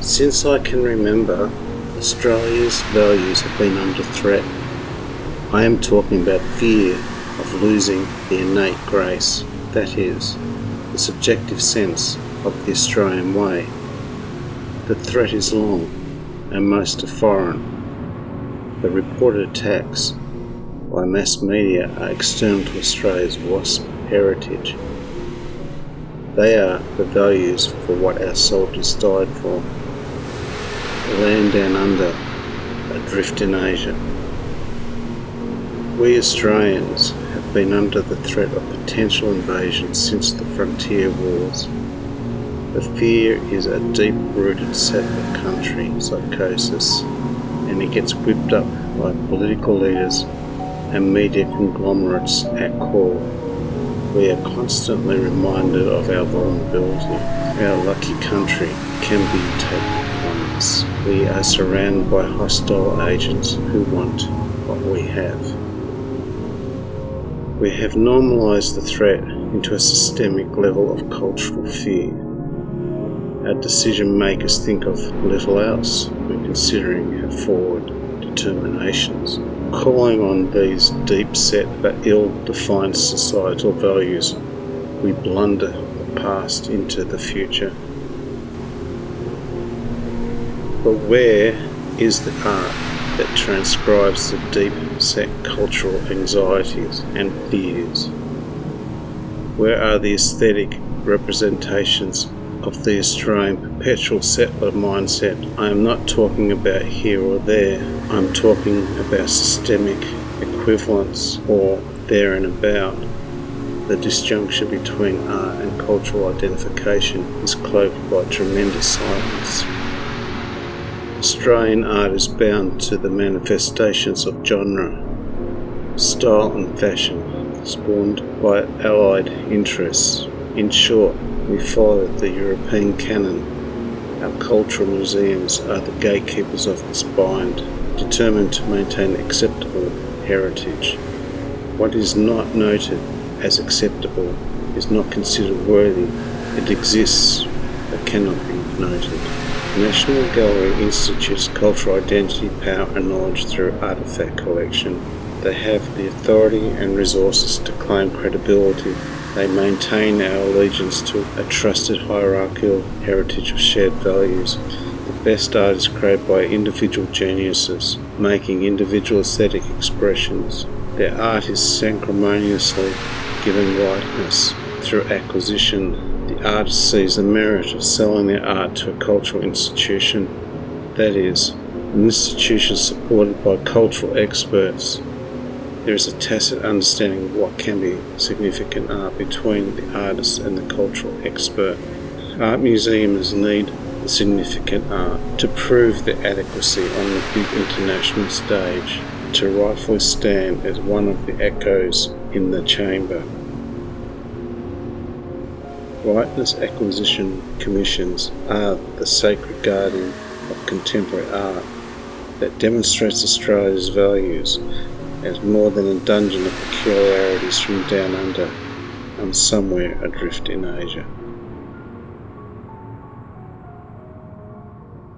Since I can remember, Australia's values have been under threat. I am talking about fear of losing the innate grace, that is, the subjective sense of the Australian way. The threat is long, and most are foreign. The reported attacks by mass media are external to Australia's W.A.S.P heritage. They are the values for what our soldiers died for. The land down under, adrift in Asia. We Australians have been under the threat of potential invasion since the frontier wars. The fear is a deep-rooted settler country psychosis, and it gets whipped up by political leaders and media conglomerates at core. We are constantly reminded of our vulnerability. Our lucky country can be taken from us. We are surrounded by hostile agents who want what we have. We have normalized the threat into a systemic level of cultural fear. Our decision makers think of little else when considering our forward determinations. Calling on these deep-set but ill-defined societal values, we blunder the past into the future. But where is the art that transcribes the deep-set cultural anxieties and fears? Where are the aesthetic representations of the Australian perpetual settler mindset? I am not talking about here or there. I'm talking about systemic equivalence, or there and about. The disjunction between art and cultural identification is cloaked by tremendous silence. Australian art is bound to the manifestations of genre, style and fashion, spawned by allied interests. In short, we follow the European canon. Our cultural museums are the gatekeepers of this bind, determined to maintain acceptable heritage. What is not noted as acceptable is not considered worthy. It exists, but cannot be noted. The National Gallery institutes cultural identity, power and knowledge through artefact collection. They have the authority and resources to claim credibility. They maintain our allegiance to a trusted hierarchical heritage of shared values. The best art is created by individual geniuses, making individual aesthetic expressions. Their art is sanctimoniously given rightness through acquisition. The artist sees the merit of selling their art to a cultural institution, that is, an institution supported by cultural experts. There is a tacit understanding of what can be significant art between the artist and the cultural expert. Art museums need the significant art to prove their adequacy on the big international stage, to rightfully stand as one of the echoes in the chamber. Rightness acquisition commissions are the sacred guardian of contemporary art that demonstrates Australia's values as more than a dungeon of peculiarities from down under and somewhere adrift in Asia.